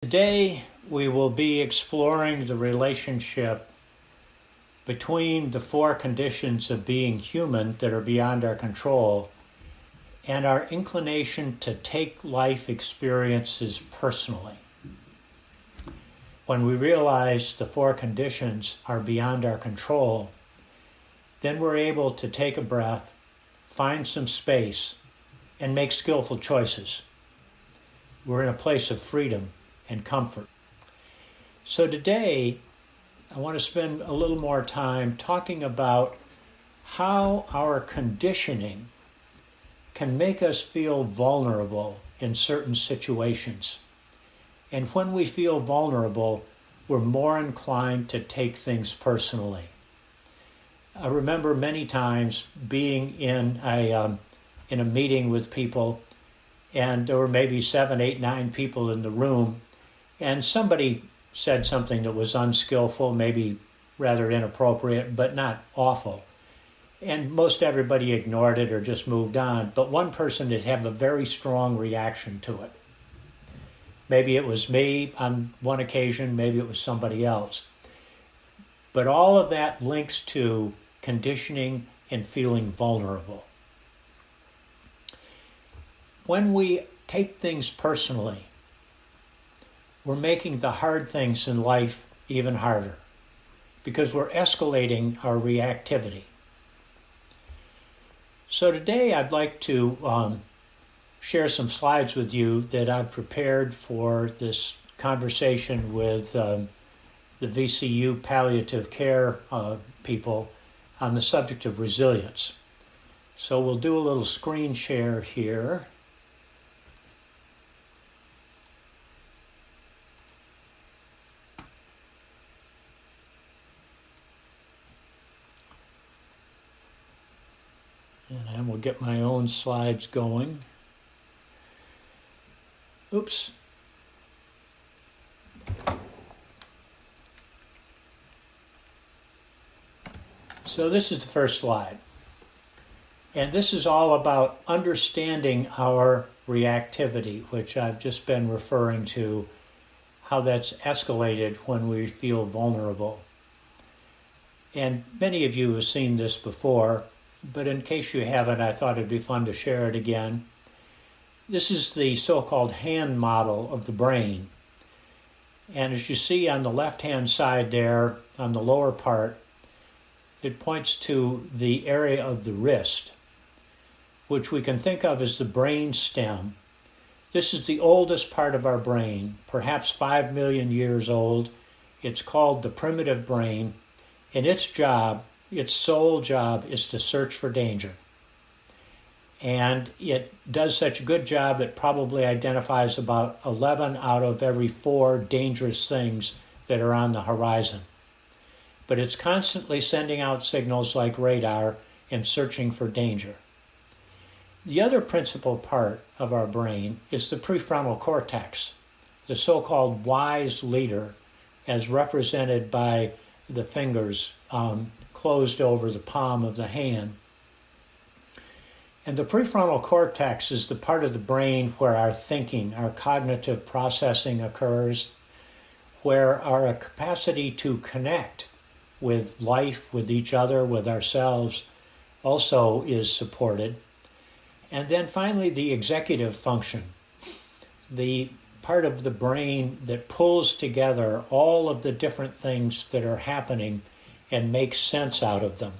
Today, we will be exploring the relationship between the four conditions of being human that are beyond our control and our inclination to take life experiences personally. When we realize the four conditions are beyond our control, then we're able to take a breath, find some space, and make skillful choices. We're in a place of freedom and comfort. So today, I want to spend a little more time talking about how our conditioning can make us feel vulnerable in certain situations. And when we feel vulnerable, we're more inclined to take things personally. I remember many times being in a meeting with people, and there were maybe 7, 8, 9 people in the room, and somebody said something that was unskillful, maybe rather inappropriate, but not awful. And most everybody ignored it or just moved on. But one person did have a very strong reaction to it. Maybe it was me on one occasion, maybe it was somebody else. But all of that links to conditioning and feeling vulnerable. When we take things personally, we're making the hard things in life even harder because we're escalating our reactivity. So today I'd like to share some slides with you that I've prepared for this conversation with the VCU palliative care people on the subject of resilience. So we'll do a little screen share here. And we'll get my own slides going. Oops. So this is the first slide. And this is all about understanding our reactivity, which I've just been referring to, how that's escalated when we feel vulnerable. And many of you have seen this before, but in case you haven't, I thought it'd be fun to share it again. This is the so-called hand model of the brain. And as you see on the left-hand side there, on the lower part, it points to the area of the wrist, which we can think of as the brain stem. This is the oldest part of our brain, perhaps 5 million years old. It's called the primitive brain, and its sole job is to search for danger. And it does such a good job, it probably identifies about 11 out of every 4 dangerous things that are on the horizon. But it's constantly sending out signals like radar and searching for danger. The other principal part of our brain is the prefrontal cortex, the so-called wise leader, as represented by the fingers closed over the palm of the hand. And the prefrontal cortex is the part of the brain where our thinking, our cognitive processing occurs, where our capacity to connect with life, with each other, with ourselves, also is supported. And then finally, the executive function, the part of the brain that pulls together all of the different things that are happening and makes sense out of them,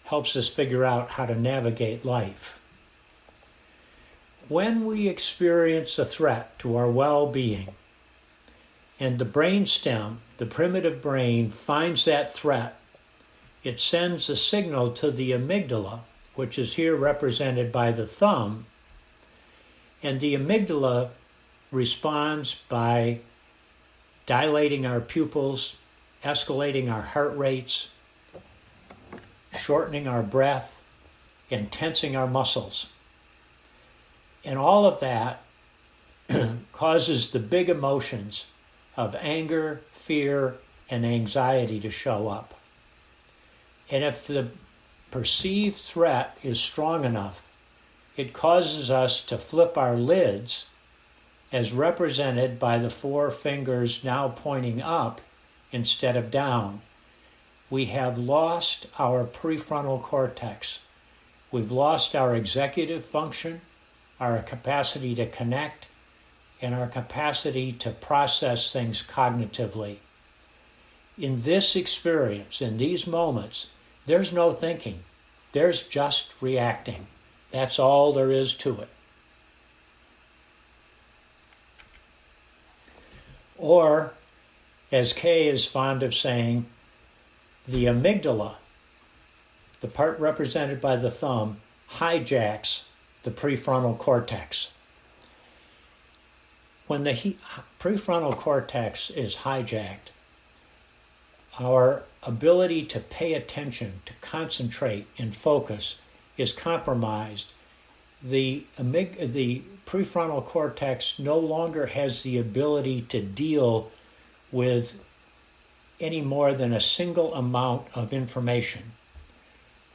helps us figure out how to navigate life. When we experience a threat to our well-being, and the brainstem, the primitive brain, finds that threat, it sends a signal to the amygdala, which is here represented by the thumb, and the amygdala responds by dilating our pupils, escalating our heart rates, shortening our breath, and tensing our muscles. And all of that causes the big emotions of anger, fear, and anxiety to show up. And if the perceived threat is strong enough, it causes us to flip our lids as represented by the four fingers now pointing up instead of down. We have lost our prefrontal cortex. We've lost our executive function, our capacity to connect, and our capacity to process things cognitively. In this experience, in these moments, there's no thinking. There's just reacting. That's all there is to it. Or, as Kay is fond of saying, the amygdala, the part represented by the thumb, hijacks the prefrontal cortex. When the prefrontal cortex is hijacked, our ability to pay attention, to concentrate and focus is compromised. The prefrontal cortex no longer has the ability to deal with any more than a single amount of information.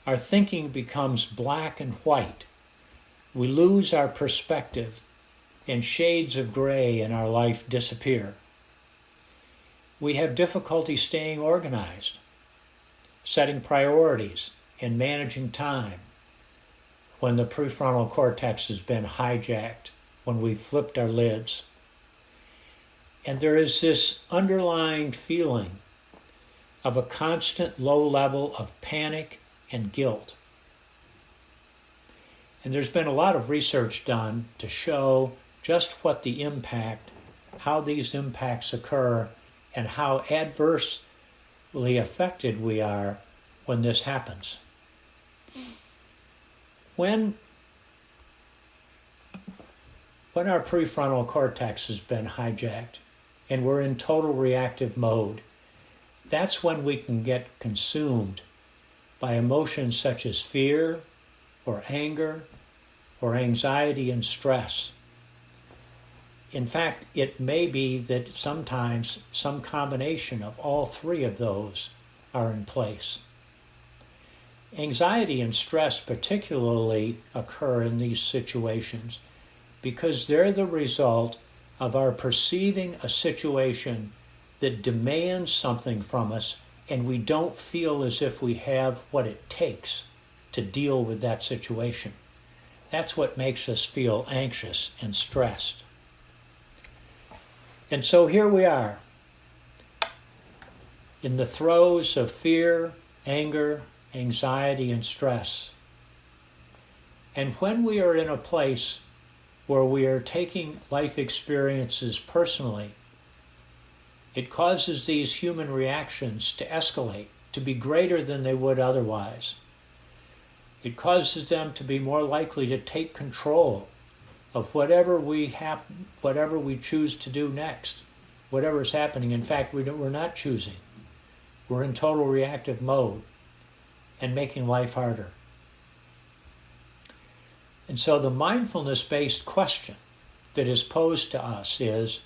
Our thinking becomes black and white. We lose our perspective, and shades of gray in our life disappear. We have difficulty staying organized, setting priorities, and managing time when the prefrontal cortex has been hijacked, when we've flipped our lids. And there is this underlying feeling of a constant low level of panic and guilt. And there's been a lot of research done to show just what the impact, how these impacts occur, and how adversely affected we are when this happens. When our prefrontal cortex has been hijacked and we're in total reactive mode, that's when we can get consumed by emotions such as fear or anger or anxiety and stress. In fact, it may be that sometimes some combination of all three of those are in place. Anxiety and stress particularly occur in these situations because they're the result of our perceiving a situation that demands something from us, and we don't feel as if we have what it takes to deal with that situation. That's what makes us feel anxious and stressed. And so here we are, in the throes of fear, anger, anxiety, and stress. And when we are in a place where we are taking life experiences personally, it causes these human reactions to escalate, to be greater than they would otherwise. It causes them to be more likely to take control of whatever we choose to do next, whatever is happening. In fact, we're not choosing. We're in total reactive mode and making life harder. And so the mindfulness-based question that is posed to us is,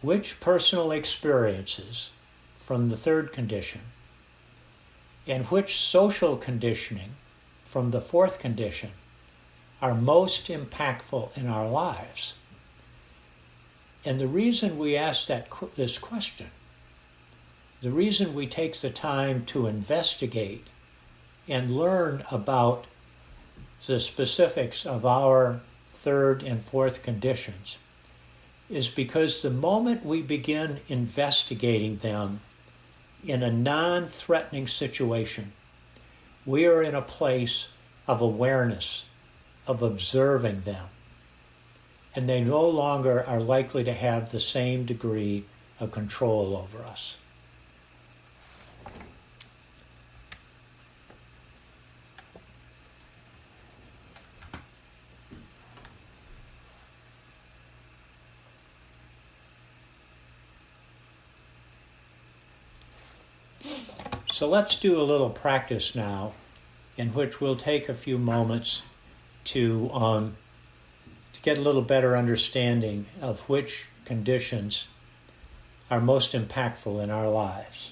which personal experiences from the third condition and which social conditioning from the fourth condition are most impactful in our lives? And the reason we ask this question, the reason we take the time to investigate and learn about the specifics of our third and fourth conditions is because the moment we begin investigating them in a non-threatening situation, we are in a place of awareness, of observing them, and they no longer are likely to have the same degree of control over us. So let's do a little practice now in which we'll take a few moments to get a little better understanding of which conditions are most impactful in our lives.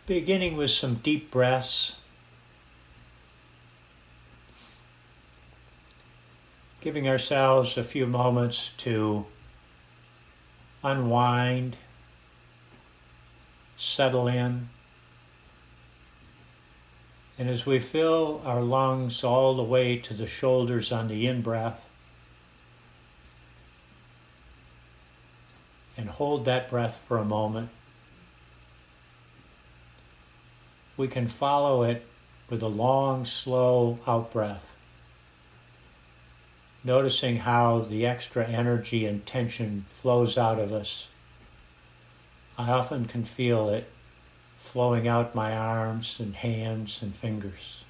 Beginning with some deep breaths, giving ourselves a few moments to unwind, settle in. And as we fill our lungs all the way to the shoulders on the in-breath, and hold that breath for a moment, we can follow it with a long, slow out-breath, noticing how the extra energy and tension flows out of us. I often can feel it flowing out my arms and hands and fingers.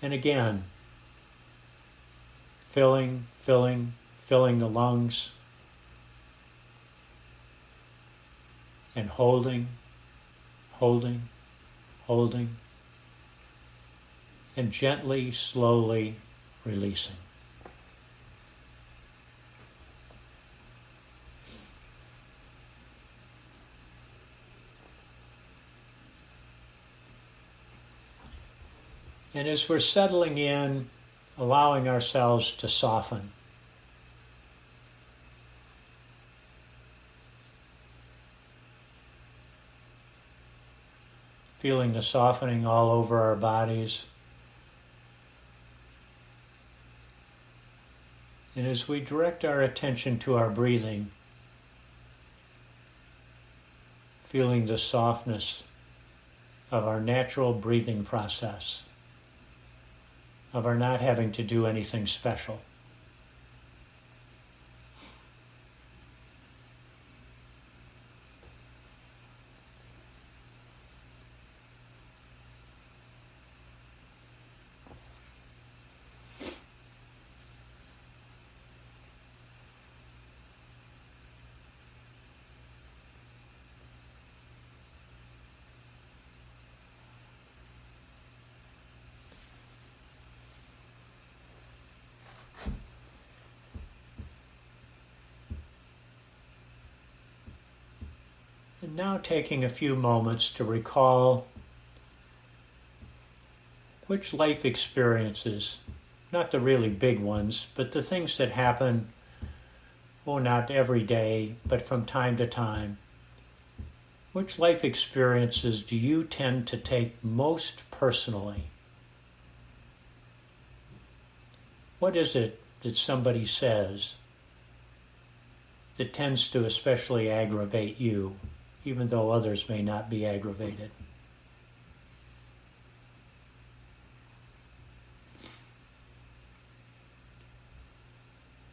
And again, filling the lungs, and holding, and gently, slowly releasing. And as we're settling in, allowing ourselves to soften. Feeling the softening all over our bodies. And as we direct our attention to our breathing, feeling the softness of our natural breathing process, of our not having to do anything special. And now taking a few moments to recall which life experiences, not the really big ones, but the things that happen, not every day, but from time to time, which life experiences do you tend to take most personally? What is it that somebody says that tends to especially aggravate you, even though others may not be aggravated?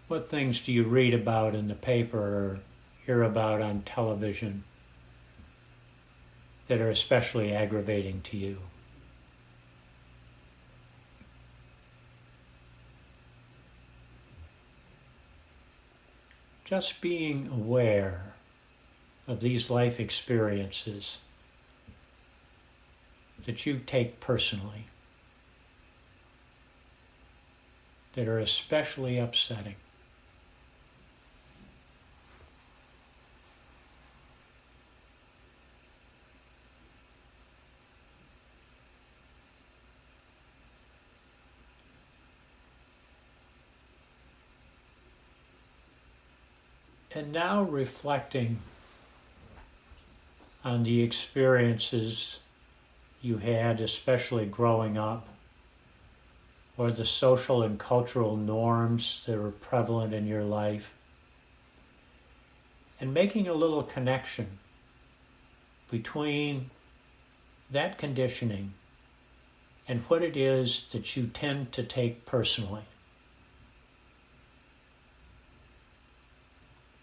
What things do you read about in the paper or hear about on television that are especially aggravating to you? Just being aware of these life experiences that you take personally, that are especially upsetting. And now reflecting on the experiences you had, especially growing up, or the social and cultural norms that were prevalent in your life, and making a little connection between that conditioning and what it is that you tend to take personally.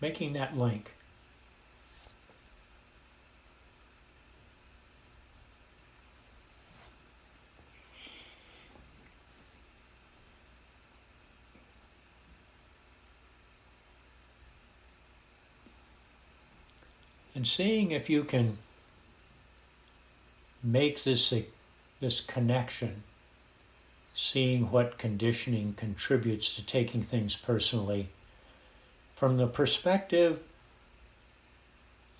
Making that link. And seeing if you can make this connection, seeing what conditioning contributes to taking things personally, from the perspective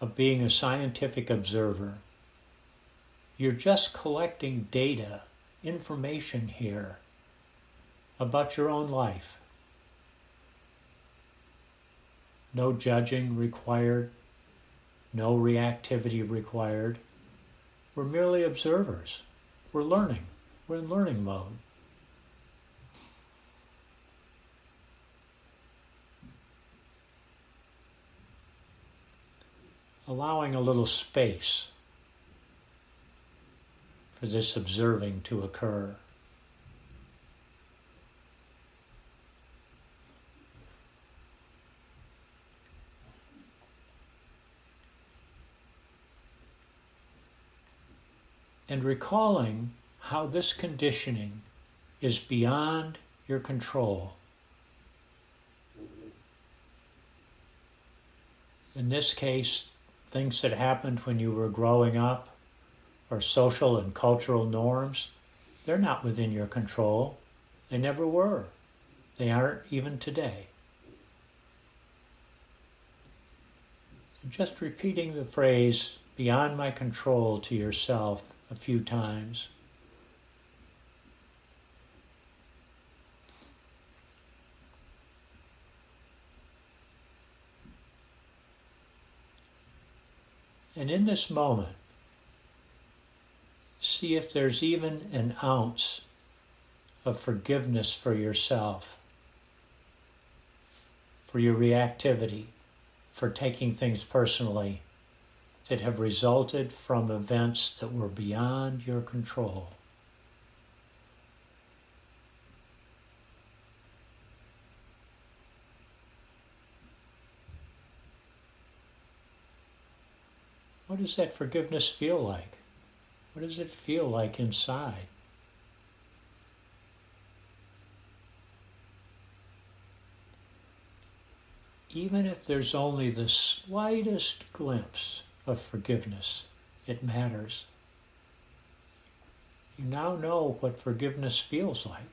of being a scientific observer. You're just collecting data, information here about your own life. No judging required, no reactivity required. We're merely observers. We're learning. We're in learning mode. Allowing a little space for this observing to occur. And recalling how this conditioning is beyond your control. In this case, things that happened when you were growing up, or social and cultural norms, they're not within your control. They never were. They aren't even today. Just repeating the phrase, beyond my control, to yourself a few times. And in this moment, see if there's even an ounce of forgiveness for yourself, for your reactivity, for taking things personally that have resulted from events that were beyond your control. What does that forgiveness feel like? What does it feel like inside? Even if there's only the slightest glimpse of forgiveness, it matters. You now know what forgiveness feels like.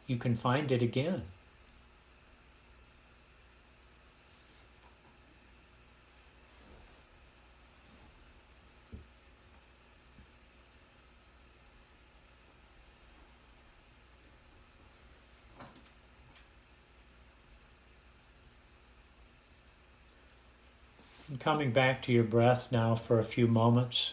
You can find it again. And coming back to your breath now for a few moments.